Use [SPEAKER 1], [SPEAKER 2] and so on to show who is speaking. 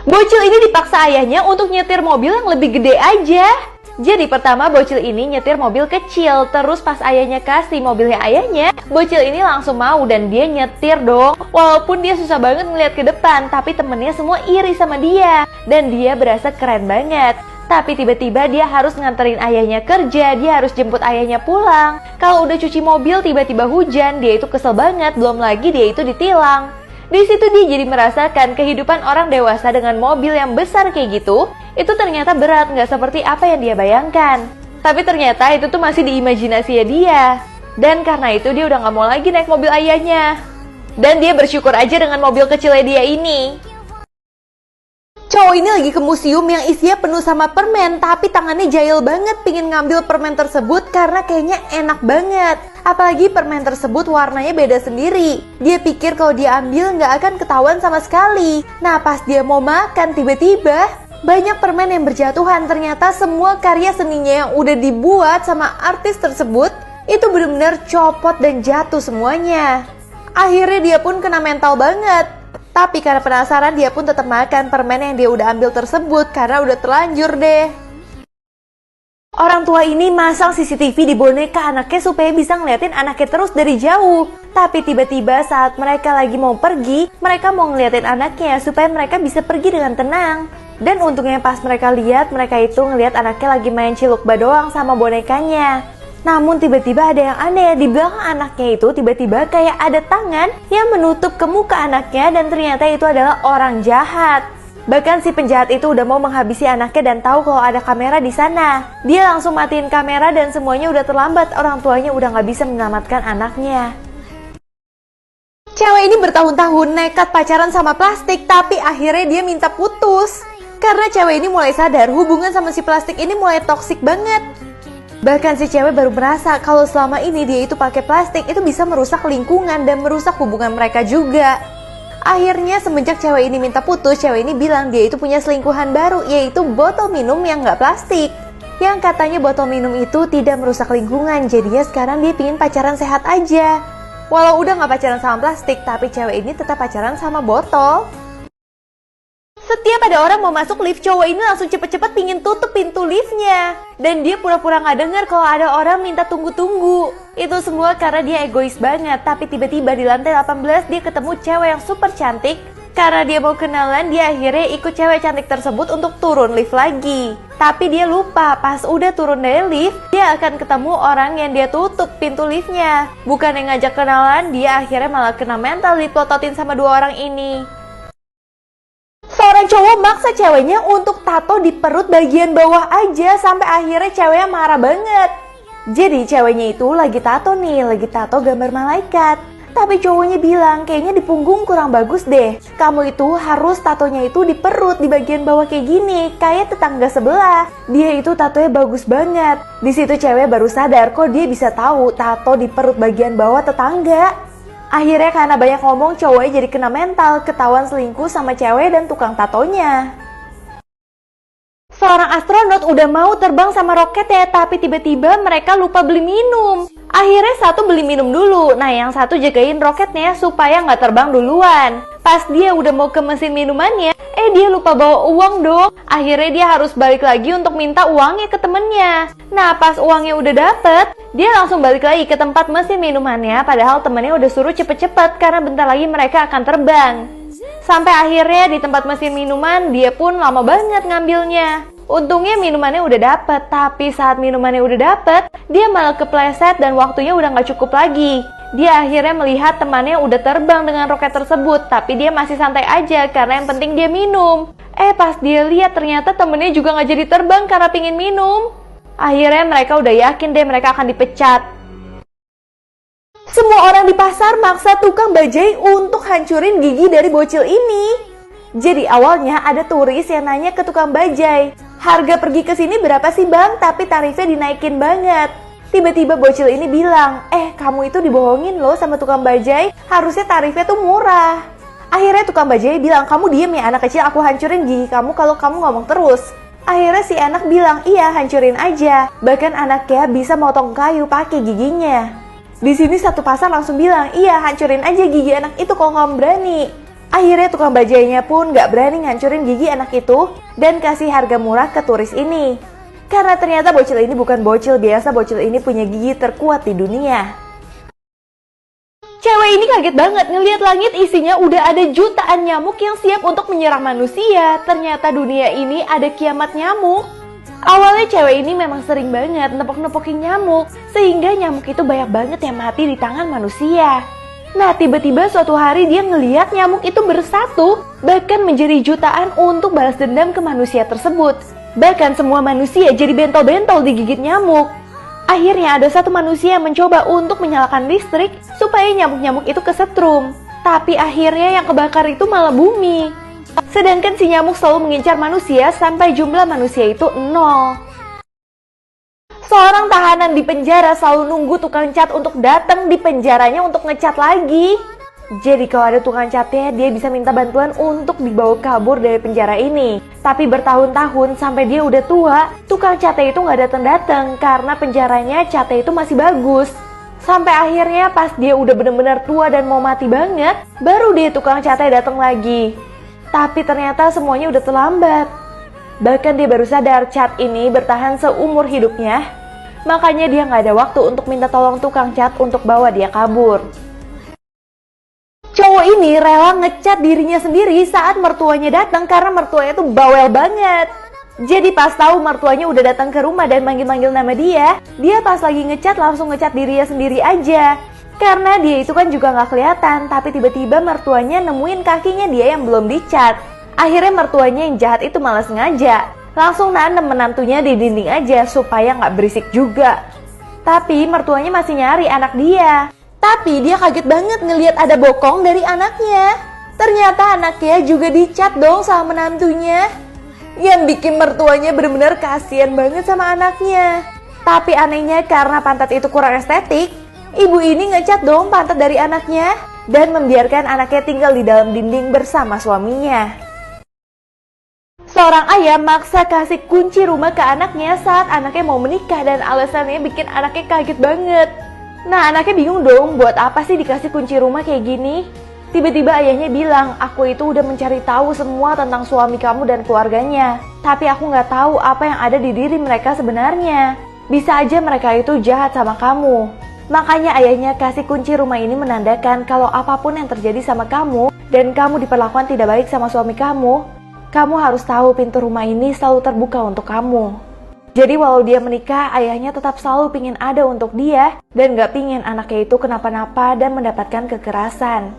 [SPEAKER 1] Bocil ini dipaksa ayahnya untuk nyetir mobil yang lebih gede aja. Jadi pertama bocil ini nyetir mobil kecil, terus pas ayahnya kasih mobilnya ayahnya, bocil ini langsung mau dan dia nyetir dong. Walaupun dia susah banget ngeliat ke depan, tapi temennya semua iri sama dia. Dan dia berasa keren banget. Tapi tiba-tiba dia harus nganterin ayahnya kerja, dia harus jemput ayahnya pulang. Kalau udah cuci mobil tiba-tiba hujan, dia itu kesel banget, belum lagi dia itu ditilang. Di situ dia jadi merasakan kehidupan orang dewasa dengan mobil yang besar kayak gitu, itu ternyata berat, nggak seperti apa yang dia bayangkan. Tapi ternyata itu tuh masih di imajinasinya dia. Dan karena itu dia udah nggak mau lagi naik mobil ayahnya. Dan dia bersyukur aja dengan mobil kecilnya dia ini. Cowok ini lagi ke museum yang isinya penuh sama permen, tapi tangannya jahil banget pingin ngambil permen tersebut karena kayaknya enak banget. Apalagi permen tersebut warnanya beda sendiri. Dia pikir kalau dia ambil nggak akan ketahuan sama sekali. Nah pas dia mau makan tiba-tiba banyak permen yang berjatuhan. Ternyata semua karya seninya yang udah dibuat sama artis tersebut itu benar-benar copot dan jatuh semuanya. Akhirnya dia pun kena mental banget. Tapi karena penasaran dia pun tetap makan permen yang dia udah ambil tersebut karena udah terlanjur deh. Orang tua ini masang CCTV di boneka anaknya supaya bisa ngeliatin anaknya terus dari jauh. Tapi tiba-tiba saat mereka lagi mau pergi, mereka mau ngeliatin anaknya supaya mereka bisa pergi dengan tenang. Dan untungnya pas mereka lihat, mereka itu ngeliat anaknya lagi main cilukba doang sama bonekanya. Namun tiba-tiba ada yang aneh, di belakang anaknya itu tiba-tiba kayak ada tangan yang menutup ke muka anaknya dan ternyata itu adalah orang jahat. Bahkan si penjahat itu udah mau menghabisi anaknya dan tahu kalau ada kamera di sana. Dia langsung matiin kamera dan semuanya udah terlambat, orang tuanya udah nggak bisa menyelamatkan anaknya. Cewek ini bertahun-tahun nekat pacaran sama plastik, tapi akhirnya dia minta putus. Karena cewek ini mulai sadar hubungan sama si plastik ini mulai toksik banget. Bahkan si cewek baru merasa kalau selama ini dia itu pakai plastik itu bisa merusak lingkungan dan merusak hubungan mereka juga. Akhirnya semenjak cewek ini minta putus, cewek ini bilang dia itu punya selingkuhan baru, yaitu botol minum yang nggak plastik. Yang katanya botol minum itu tidak merusak lingkungan, jadinya sekarang dia pingin pacaran sehat aja. Walau udah nggak pacaran sama plastik, tapi cewek ini tetap pacaran sama botol. Setiap ada orang mau masuk lift, cowok ini langsung cepet-cepet pingin tutup pintu liftnya. Dan dia pura-pura gak denger kalau ada orang minta tunggu-tunggu. Itu semua karena dia egois banget. Tapi tiba-tiba di lantai 18 dia ketemu cewek yang super cantik. Karena dia mau kenalan, dia akhirnya ikut cewek cantik tersebut untuk turun lift lagi. Tapi dia lupa, pas udah turun dari lift, dia akan ketemu orang yang dia tutup pintu liftnya. Bukan yang ngajak kenalan, dia akhirnya malah kena mental dipelototin sama dua orang ini. Seorang cowok maksa ceweknya untuk tato di perut bagian bawah aja sampai akhirnya ceweknya marah banget. Jadi ceweknya itu lagi tato nih, lagi tato gambar malaikat. Tapi cowoknya bilang kayaknya di punggung kurang bagus deh. Kamu itu harus tatonya itu di perut di bagian bawah kayak gini, kayak tetangga sebelah. Dia itu tatonya bagus banget. Di situ cewek baru sadar kok dia bisa tahu tato di perut bagian bawah tetangga. Akhirnya karena banyak ngomong, cowoknya jadi kena mental, ketahuan selingkuh sama cewek dan tukang tatonya. Seorang astronot udah mau terbang sama roketnya, tapi tiba-tiba mereka lupa beli minum. Akhirnya satu beli minum dulu, nah yang satu jagain roketnya supaya nggak terbang duluan. Pas dia udah mau ke mesin minumannya, dia lupa bawa uang dong. Akhirnya dia harus balik lagi untuk minta uangnya ke temennya. Nah pas uangnya udah dapet, dia langsung balik lagi ke tempat mesin minumannya. Padahal temennya udah suruh cepet-cepet karena bentar lagi mereka akan terbang. Sampai akhirnya di tempat mesin minuman dia pun lama banget ngambilnya. Untungnya minumannya udah dapet, tapi saat minumannya udah dapet, dia malah kepleset dan waktunya udah gak cukup lagi. Dia akhirnya melihat temannya udah terbang dengan roket tersebut, tapi dia masih santai aja karena yang penting dia minum. Pas dia lihat ternyata temennya juga gak jadi terbang karena pingin minum. Akhirnya mereka udah yakin deh mereka akan dipecat. Semua orang di pasar maksa tukang bajai untuk hancurin gigi dari bocil ini. Jadi awalnya ada turis yang nanya ke tukang bajai, harga pergi ke sini berapa sih bang? Tapi tarifnya dinaikin banget. Tiba-tiba bocil ini bilang, kamu itu dibohongin loh sama tukang bajai, harusnya tarifnya tuh murah. Akhirnya tukang bajai bilang, kamu diem ya anak kecil, aku hancurin gigi kamu kalau kamu ngomong terus. Akhirnya si anak bilang, iya hancurin aja. Bahkan anaknya bisa motong kayu pakai giginya. Di sini satu pasar langsung bilang, iya hancurin aja gigi anak itu kalau kamu berani. Akhirnya tukang bajainya pun gak berani ngancurin gigi anak itu dan kasih harga murah ke turis ini. Karena ternyata bocil ini bukan bocil biasa, bocil ini punya gigi terkuat di dunia. Cewek ini kaget banget ngelihat langit isinya udah ada jutaan nyamuk yang siap untuk menyerang manusia. Ternyata dunia ini ada kiamat nyamuk. Awalnya cewek ini memang sering banget nepok-nepokin nyamuk, sehingga nyamuk itu banyak banget yang mati di tangan manusia. Nah, tiba-tiba suatu hari dia ngelihat nyamuk itu bersatu, bahkan menjadi jutaan untuk balas dendam ke manusia tersebut. Bahkan semua manusia jadi bentol-bentol digigit nyamuk. Akhirnya ada satu manusia yang mencoba untuk menyalakan listrik supaya nyamuk-nyamuk itu kesetrum. Tapi akhirnya yang kebakar itu malah bumi. Sedangkan si nyamuk selalu mengincar manusia sampai jumlah manusia itu 0. Seorang tahanan di penjara selalu nunggu tukang cat untuk datang di penjaranya untuk ngecat lagi. Jadi kalau ada tukang catnya, dia bisa minta bantuan untuk dibawa kabur dari penjara ini. Tapi bertahun-tahun sampai dia udah tua, tukang catnya itu nggak datang-datang karena penjaranya catnya itu masih bagus. Sampai akhirnya pas dia udah bener-bener tua dan mau mati banget, baru dia tukang catnya datang lagi. Tapi ternyata semuanya udah terlambat. Bahkan dia baru sadar cat ini bertahan seumur hidupnya. Makanya dia nggak ada waktu untuk minta tolong tukang cat untuk bawa dia kabur. Cowok ini rela ngecat dirinya sendiri saat mertuanya datang karena mertuanya tuh bawel banget. Jadi pas tahu mertuanya udah datang ke rumah dan manggil-manggil nama dia pas lagi ngecat langsung ngecat dirinya sendiri aja. Karena dia itu kan juga gak kelihatan, tapi tiba-tiba mertuanya nemuin kakinya dia yang belum dicat. Akhirnya mertuanya yang jahat itu malah sengaja langsung nanem menantunya di dinding aja supaya gak berisik juga. Tapi mertuanya masih nyari anak dia. Tapi dia kaget banget ngelihat ada bokong dari anaknya. Ternyata anaknya juga dicat dong sama menantunya. Yang bikin mertuanya benar-benar kasihan banget sama anaknya. Tapi anehnya karena pantat itu kurang estetik, ibu ini ngecat dong pantat dari anaknya dan membiarkan anaknya tinggal di dalam dinding bersama suaminya. Seorang ayah maksa kasih kunci rumah ke anaknya saat anaknya mau menikah dan alasannya bikin anaknya kaget banget. Nah, anaknya bingung dong buat apa sih dikasih kunci rumah kayak gini. Tiba-tiba ayahnya bilang, aku itu udah mencari tahu semua tentang suami kamu dan keluarganya. Tapi aku nggak tahu apa yang ada di diri mereka sebenarnya. Bisa aja mereka itu jahat sama kamu. Makanya ayahnya kasih kunci rumah ini menandakan kalau apapun yang terjadi sama kamu dan kamu diperlakukan tidak baik sama suami kamu, kamu harus tahu pintu rumah ini selalu terbuka untuk kamu. Jadi walau dia menikah, ayahnya tetap selalu pingin ada untuk dia dan gak pingin anaknya itu kenapa-napa dan mendapatkan kekerasan.